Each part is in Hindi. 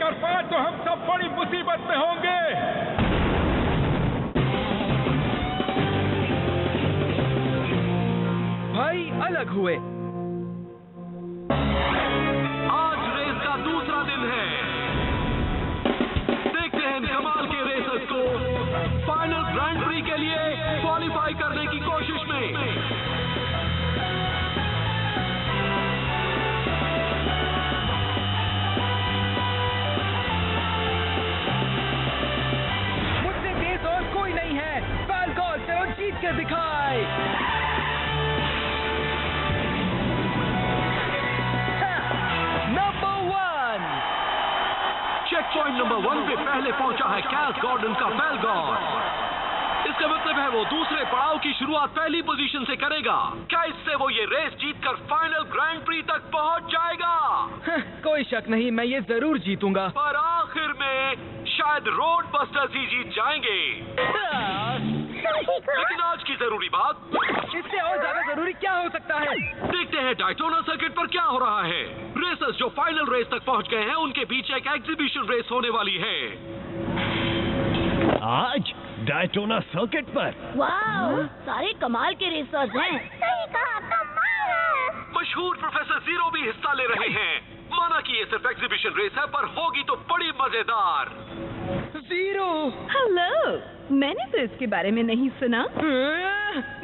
कर पाए तो हम सब बड़ी मुसीबत में होंगे। भाई अलग हुए। आज रेस का दूसरा दिन है। देखते हैं इन कमाल के रेसर्स को फाइनल ग्रैंड प्री के लिए क्वालिफाई करने की कोशिश में। जीत के दिखाए। नंबर 1 चेक पॉइंट नंबर 1 पे पहले पहुंचा है कैस गॉर्डन का फैलगॉन। इसका मतलब है वो दूसरे पड़ाव की शुरुआत पहली पोजीशन से करेगा। क्या इससे वो ये रेस जीतकर फाइनल ग्रैंड प्री तक पहुंच जाएगा? कोई शक नहीं, मैं ये जरूर जीतूंगा। पर आखिर में शायद रोड बस्टर्स ही जीत जाएंगे। लेकिन आज की जरूरी बात, इससे और ज्यादा जरूरी क्या हो सकता है? देखते हैं डायटोना सर्किट पर क्या हो रहा है। रेसर्स जो फाइनल रेस तक पहुंच गए हैं उनके बीच एक एग्जीबिशन रेस होने वाली है आज डायटोना सर्किट पर। वाह, सारे कमाल के रेसर्स हैं। सही कहा, कमाल है। मशहूर प्रोफेसर जीरो भी हिस्सा ले रहे हैं। माना कि ये सिर्फ एग्जीबिशन रेस है पर होगी तो बड़ी मजेदार। जीरो, हेलो, मैंने तो इसके बारे में नहीं सुना।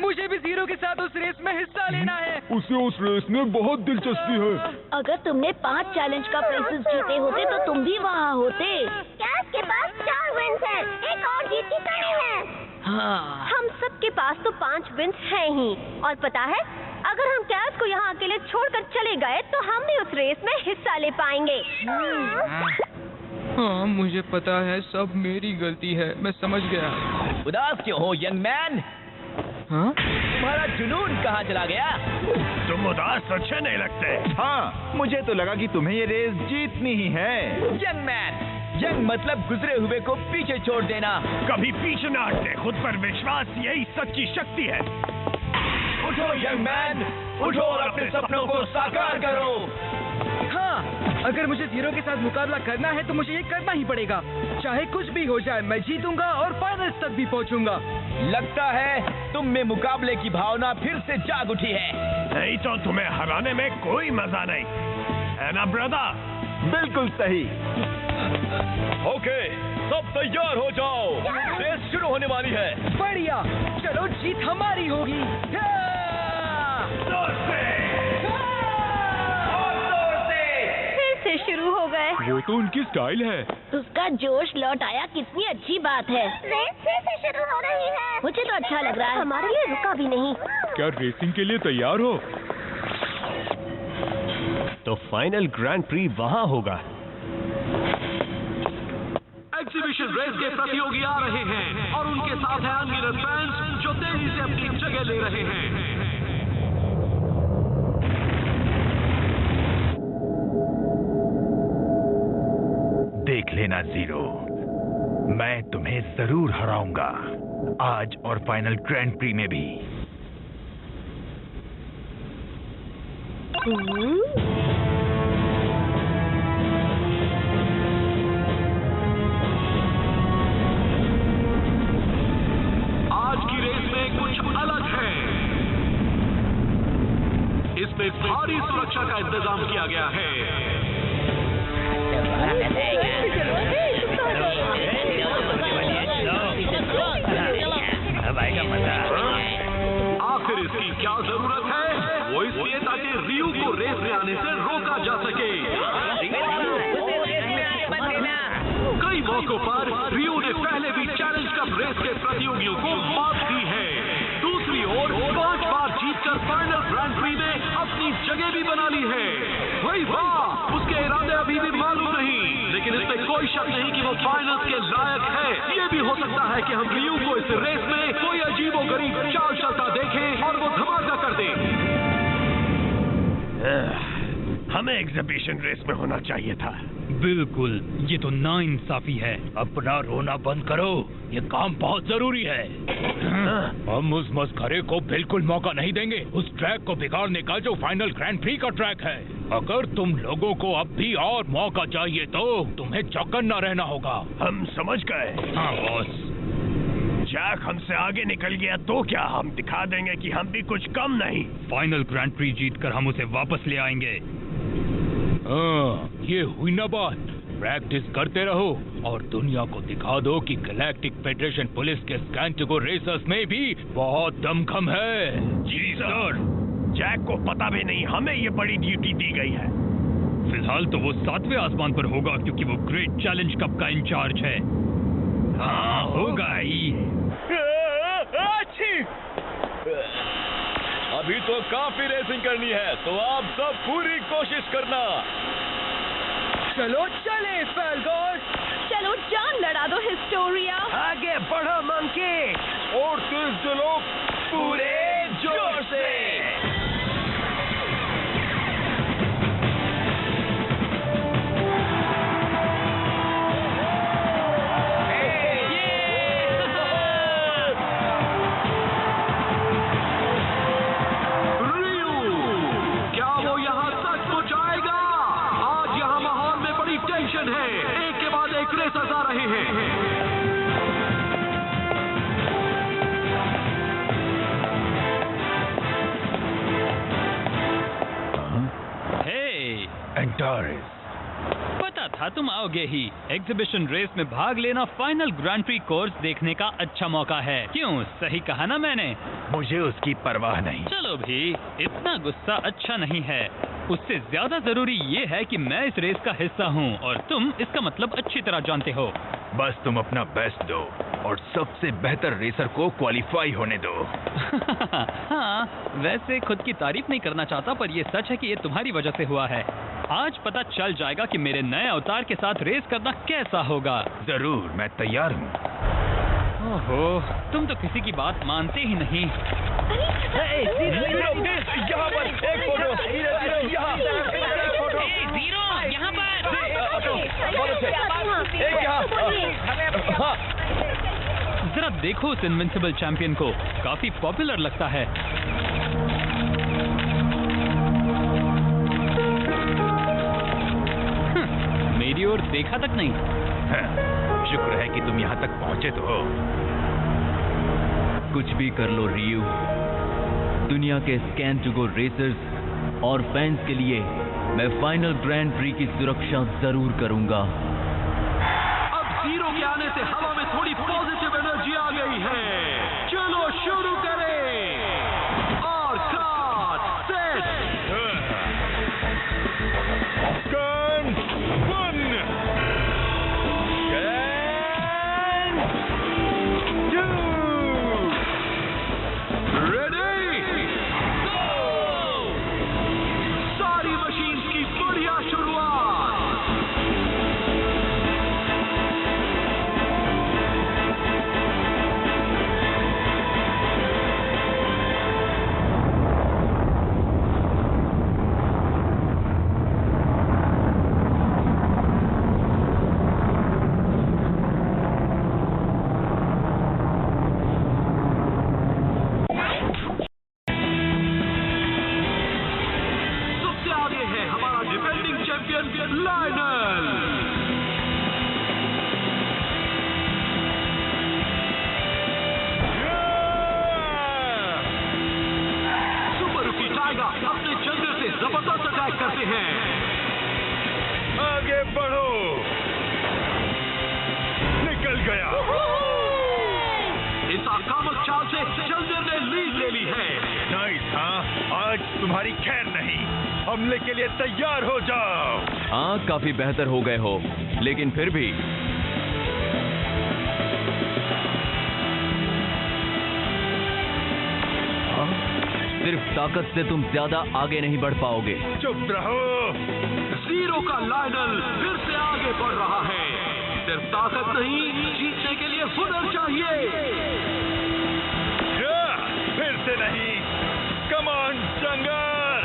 मुझे भी जीरो के साथ उस रेस में हिस्सा लेना है। उसे उस रेस में बहुत दिलचस्पी है। अगर तुमने 5 चैलेंज का प्राइजेस जीते होते तो तुम भी वहाँ होते। कैस के पास 4 विन्स हैं, एक और जीत की कमी है। हाँ। हम सबके पास तो 5 विन्स हैं ही, और पता है अगर हम कैस को यहाँ अकेले छोड़कर चले गए तो हम भी उस रेस में हिस्सा ले पाएंगे। हाँ, मुझे पता है, सब मेरी गलती है, मैं समझ गया। उदास क्यों हो यंग मैन? हाँ? तुम्हारा जुनून कहाँ चला गया? तुम उदास अच्छे नहीं लगते। हाँ, मुझे तो लगा कि तुम्हें ये रेस जीतनी ही है। यंग मैन, यंग मतलब गुजरे हुए को पीछे छोड़ देना। कभी पीछे न हटते, खुद पर विश्वास यही सच्ची शक्ति है। उठो यंग मैन, उठो और अपने सपनों को साकार करो। हाँ, अगर मुझे जीरो के साथ मुकाबला करना है तो मुझे ये करना ही पड़ेगा। चाहे कुछ भी हो जाए, मैं जीतूंगा और फाइनल तक भी पहुंचूंगा। लगता है तुम में मुकाबले की भावना फिर से जाग उठी है। नहीं तो तुम्हें हराने में कोई मजा नहीं है ना ब्रदर? बिल्कुल सही। ओके, सब तैयार हो जाओ, रेस शुरू होने वाली है। बढ़िया, चलो जीत हमारी होगी। फिर से शुरू हो गए। वो तो उनकी स्टाइल है। उसका जोश लौट आया, कितनी अच्छी बात है। रेस फिर से शुरू हो रही है। मुझे तो अच्छा लग रहा है, हमारे लिए रुका भी नहीं। क्या रेसिंग के लिए तैयार हो? तो फाइनल ग्रैंड प्री वहाँ होगा। एग्जीबिशन रेस के प्रतियोगी आ रहे हैं और उनके साथ हैं अनगिनत फैंस जो तेजी से अपनी जगह ले रहे हैं। देख लेना जीरो, मैं तुम्हें जरूर हराऊंगा, आज और फाइनल ग्रैंड प्री में भी। आज की रेस में कुछ अलग है। इसमें भारी सुरक्षा का इंतजाम किया गया है। आखिर इसकी क्या जरूरत है? वो इसलिए ताकि रियू को रेस में आने से रोका जा सके। कई मौकों पर रियू ने पहले भी चैलेंज कप रेस के प्रतियोगियों को मात दी है। दूसरी ओर 5 बार जीतकर फाइनल ग्रैंड प्री में अपनी जगह भी बना ली है। भाई वाह, उसके इरादे अभी भी मालूम नहीं, लेकिन इसमें कोई शक नहीं कि वो फाइनल्स के लायक है। ये भी हो सकता है कि हम रियू को इस रेस में कोई अजीबोगरीब चाल चलता देखें और वो धमाका कर दे। हमें एग्जीबिशन रेस में होना चाहिए था। बिल्कुल, ये तो नाइंसाफी है। अपना रोना बंद करो, ये काम बहुत जरूरी है। हम उस मस्खरे को बिल्कुल मौका नहीं देंगे उस ट्रैक को बिगाड़ने का जो फाइनल ग्रैंड प्री का ट्रैक है। अगर तुम लोगों को अब भी और मौका चाहिए तो तुम्हें चौकन्ना रहना होगा। हम समझ गए। हाँ बॉस। जैक हमसे आगे निकल गया तो क्या हम दिखा देंगे कि हम भी कुछ कम नहीं। फाइनल ग्रैंड प्री जीतकर हम उसे वापस ले आएंगे। हाँ, ये हुई ना बात। प्रैक्टिस करते रहो और दुनिया को दिखा दो कि गैलेक्टिक फेडरेशन पुलिस के स्कैंटिगो रेसर्स में भी बहुत दमखम है। जी सर। जैक को पता भी नहीं हमें ये बड़ी ड्यूटी दी गई है। फिलहाल तो वो 7वें आसमान पर होगा क्योंकि वो ग्रेट चैलेंज कप का इंचार्ज है। हाँ होगा ही। अभी तो काफी रेसिंग करनी है तो आप सब पूरी कोशिश करना। चलो चले फैल्कॉन। चलो जान लड़ा दो हिस्टोरिया। आगे बढ़ो मंकी और तेज चलो पूरे जोर से। पता था तुम आओगे ही। एग्जीबिशन रेस में भाग लेना फाइनल ग्रैंड प्री कोर्स देखने का अच्छा मौका है। क्यों, सही कहा ना मैंने? मुझे उसकी परवाह नहीं। चलो भी, इतना गुस्सा अच्छा नहीं है। उससे ज्यादा जरूरी ये है कि मैं इस रेस का हिस्सा हूँ और तुम इसका मतलब अच्छी तरह जानते हो। बस तुम अपना बेस्ट दो और सबसे बेहतर रेसर को क्वालिफाई होने दो। हाँ, वैसे खुद की तारीफ नहीं करना चाहता पर ये सच है कि ये तुम्हारी वजह से हुआ है। आज पता चल जाएगा कि मेरे नए अवतार के साथ रेस करना कैसा होगा। जरूर, मैं तैयार हूँ। ओहो, तुम तो किसी की बात मानते ही नहीं। यहाँ पर एक फोटो। यहाँ पर जरा देखो उस इनविंसिबल चैंपियन को, काफी पॉपुलर लगता है। मेरी ओर देखा तक नहीं। शुक्र है कि तुम यहाँ तक पहुँचे तो हो। कुछ भी कर लो रियू, दुनिया के स्कैंटिगो रेसर्स और फैंस के लिए मैं फाइनल ग्रैंड प्री की सुरक्षा जरूर करूंगा। अब जीरो के आने से हवा में थोड़ी पॉजिटिव एनर्जी आ गई है। चलो शुरू करें और काट सेट। आगे बढ़ो। निकल गया। इस आक्रामक चाल से चंद्र ने लीड ले ली है। नाइस। हाँ, आज तुम्हारी खैर नहीं। हमले के लिए तैयार हो जाओ। हाँ, काफी बेहतर हो गए हो, लेकिन फिर भी सिर्फ ताकत से तुम ज्यादा आगे नहीं बढ़ पाओगे। चुप रहो। जीरो का लायनल फिर से आगे बढ़ रहा है। सिर्फ ताकत नहीं, जीतने के लिए हुनर चाहिए। फिर से नहीं। कम ऑन जंगर।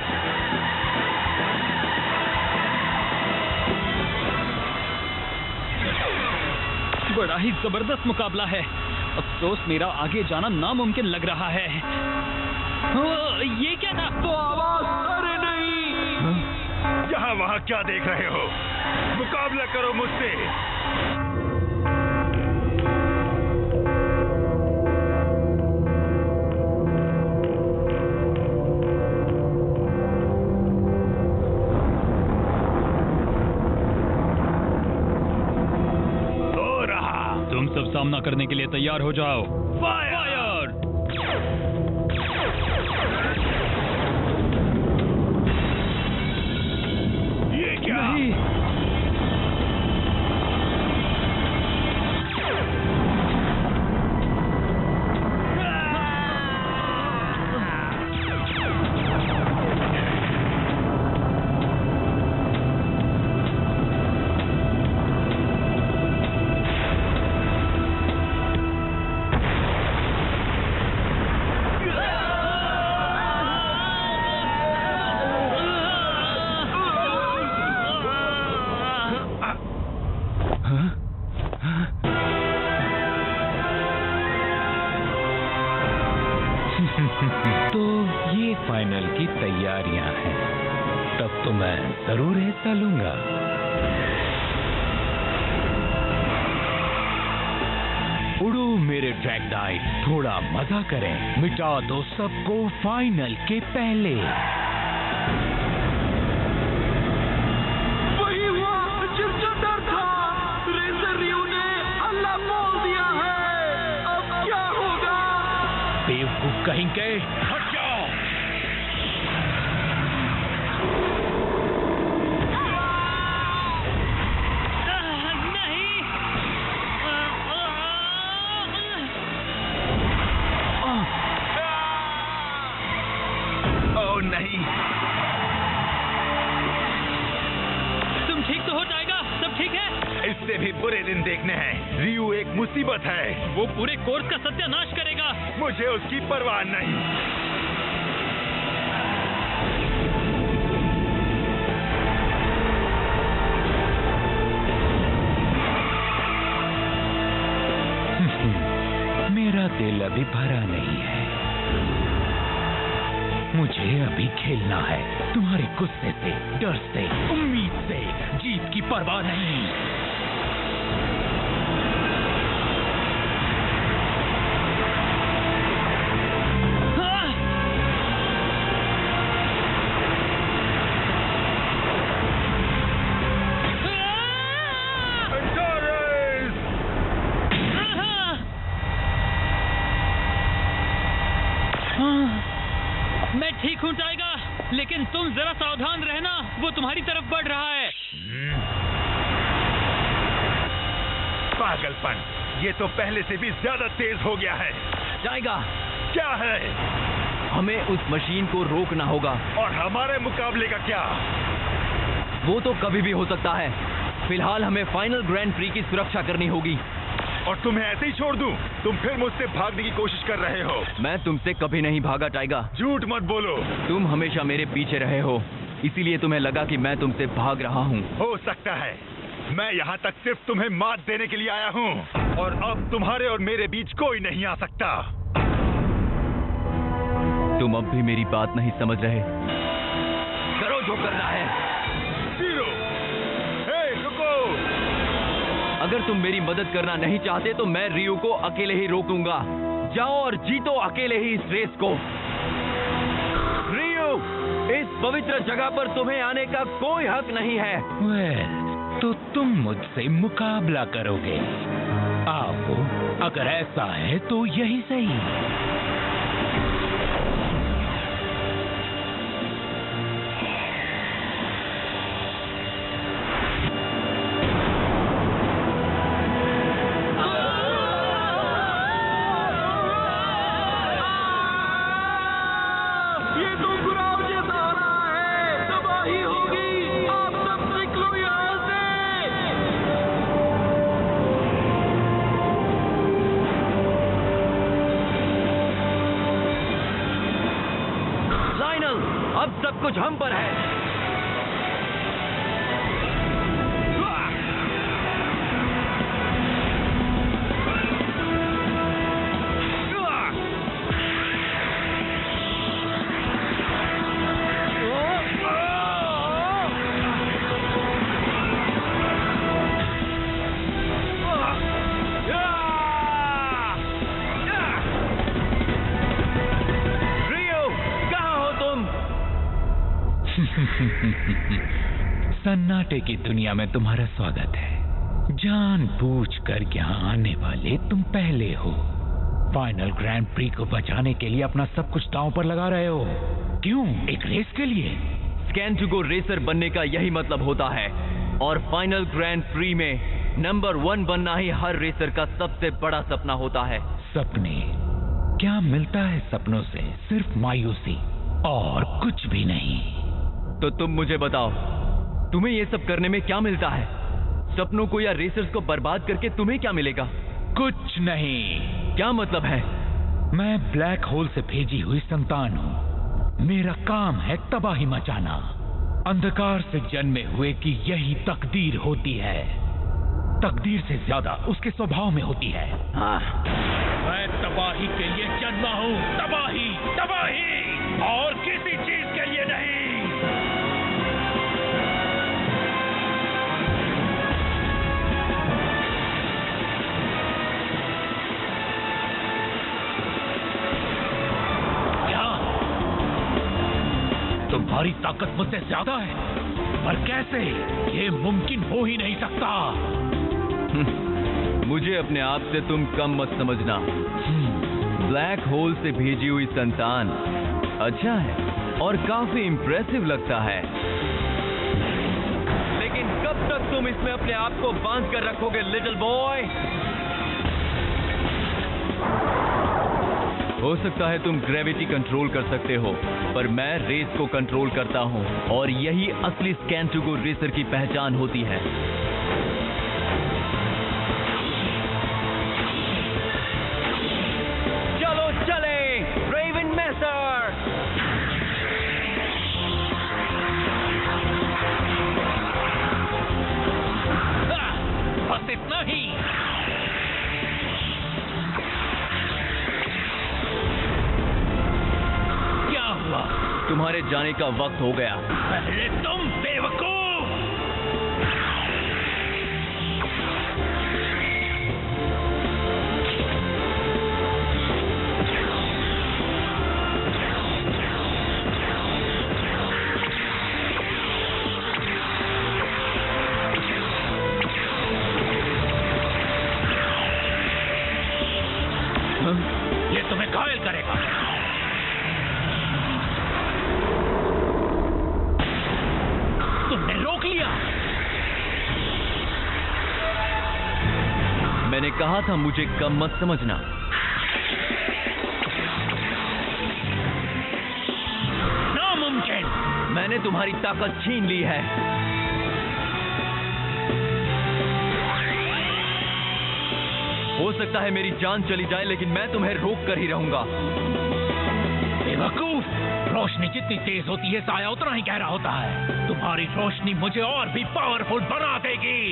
बड़ा ही जबरदस्त मुकाबला है। अफसोस मेरा आगे जाना नामुमकिन लग रहा है। ये क्या था? तो आवाज, अरे नहीं। यहाँ वहाँ क्या देख रहे हो? मुकाबला करो मुझसे। तुम सब सामना करने के लिए तैयार हो जाओ। फायर! ये क्या? नहीं। तो ये फाइनल की तैयारियां हैं। तब तो मैं जरूर हिस्सा लूंगा। उड़ो मेरे ड्रैगनाइट, थोड़ा मजा करें। मिटा दो सबको फाइनल के पहले। वही हुआ जिसका डर था। रेसर रियो ने अल्लाह बोल दिया है। अब क्या होगा? बेवकूफ कहेंगे, हट जाओ। ओह नहीं। तुम ठीक तो हो जाएगा? सब ठीक है? इससे भी बुरे दिन देखने हैं। रियू एक मुसीबत है। वो पूरे कोर्स का सत्यानाश करेगा। मुझे उसकी परवाह नहीं। मेरा दिल अभी भरा नहीं है। मुझे अभी खेलना है। तुम्हारे गुस्से से, डर से, उम्मीद से जीत की परवाह नहीं। मैं ठीक हूँ जाएगा, लेकिन तुम जरा सावधान रहना। वो तुम्हारी तरफ बढ़ रहा है। पागलपन। ये तो पहले से भी ज्यादा तेज हो गया है। जाएगा। क्या है? हमें उस मशीन को रोकना होगा। और हमारे मुकाबले का क्या? वो तो कभी भी हो सकता है। फिलहाल हमें फाइनल ग्रैंड प्री की सुरक्षा करनी होगी। और तुम्हें ऐसे ही छोड़ दूं? तुम फिर मुझसे भागने की कोशिश कर रहे हो। मैं तुमसे कभी नहीं भागा टाइगर। झूठ मत बोलो। तुम हमेशा मेरे पीछे रहे हो, इसीलिए तुम्हें लगा कि मैं तुमसे भाग रहा हूँ। हो सकता है। मैं यहाँ तक सिर्फ तुम्हें मात देने के लिए आया हूँ। और अब तुम्हारे और मेरे बीच कोई नहीं आ सकता। तुम अब भी मेरी बात नहीं समझ रहे। करो जो करना है। जीरो। हे, रुको। अगर तुम मेरी मदद करना नहीं चाहते तो मैं रियो को अकेले ही रोकूंगा। जाओ और जीतो अकेले ही इस रेस को। रियो, इस पवित्र जगह पर तुम्हें आने का कोई हक नहीं है। तो तुम मुझसे मुकाबला करोगे? आओ, अगर ऐसा है तो यही सही। अब सब कुछ हम पर है। सन्नाटे की दुनिया में तुम्हारा स्वागत है। जानबूझकर यहाँ आने वाले तुम पहले हो। फाइनल ग्रैंड प्री को बचाने के लिए अपना सब कुछ दांव पर लगा रहे हो। क्यों? एक रेस के लिए? स्कैन टू गो रेसर बनने का यही मतलब होता है, और फाइनल ग्रैंड प्री में नंबर 1 बनना ही हर रेसर का सबसे बड़ा सपना होता है। सपने? क्या मिलता है सपनों से? सिर्फ मायूसी और कुछ भी नहीं। तो तुम मुझे बताओ, तुम्हें ये सब करने में क्या मिलता है? सपनों को या रेसर्स को बर्बाद करके तुम्हें क्या मिलेगा? कुछ नहीं। क्या मतलब है? मैं ब्लैक होल से भेजी हुई संतान हूँ। मेरा काम है तबाही मचाना। अंधकार से जन्मे हुए की यही तकदीर होती है। तकदीर से ज्यादा उसके स्वभाव में होती है। मैं तबाही के लिए जन्मा हूँ। तबाही, तबाही, और किसी चीज के लिए नहीं। तुम्हारी ताकत मुझसे ज्यादा है, पर कैसे? ये मुमकिन हो ही नहीं सकता। मुझे अपने आप से तुम कम मत समझना। ब्लैक होल से भेजी हुई संतान अच्छा है और काफी इंप्रेसिव लगता है, लेकिन कब तक तुम इसमें अपने आप को बांध कर रखोगे लिटिल बॉय? हो सकता है तुम ग्रेविटी कंट्रोल कर सकते हो, पर मैं रेस को कंट्रोल करता हूं, और यही असली स्कैन टू गो रेसर की पहचान होती है। चलो चले रेवन मैसर। बस इतना ही। तुम्हारे जाने का वक्त हो गया। पहले तुम बेवकूफ। ये तुम्हें घायल करेगा। तुमने रोक लिया। मैंने कहा था मुझे कम मत समझना। नामुमकिन। मैंने तुम्हारी ताकत छीन ली है। हो सकता है मेरी जान चली जाए, लेकिन मैं तुम्हें रोक कर ही रहूंगा। बेवकूफ, रोशनी जितनी तेज होती है साया उतना ही गहरा होता है। तुम्हारी रोशनी मुझे और भी पावरफुल बना देगी।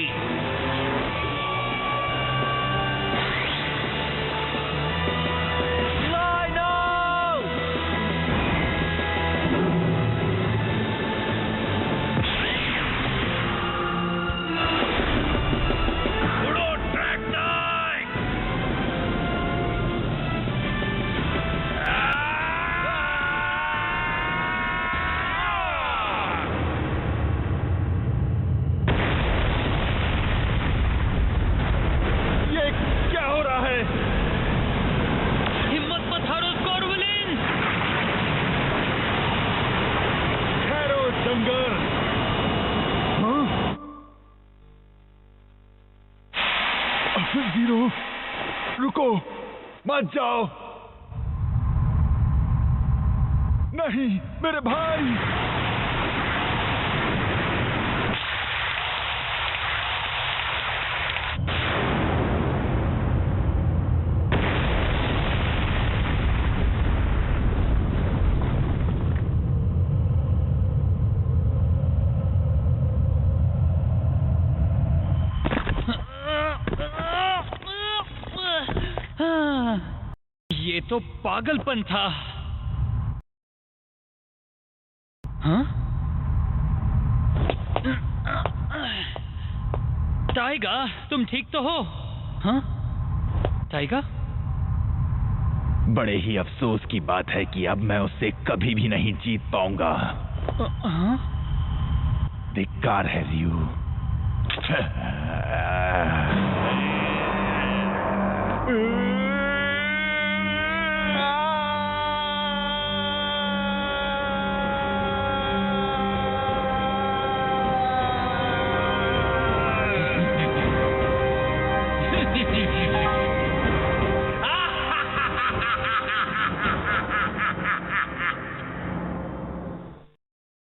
ज़ीरो, रुको, मत जाओ। नहीं, मेरे भाई। ये तो पागलपन था। हाँ? टाइगा, तुम ठीक तो हो? हाँ? टाइगा? बड़े ही अफसोस की बात है कि अब मैं उससे कभी भी नहीं जीत पाऊंगा। हाँ? धिक्कार है रियू।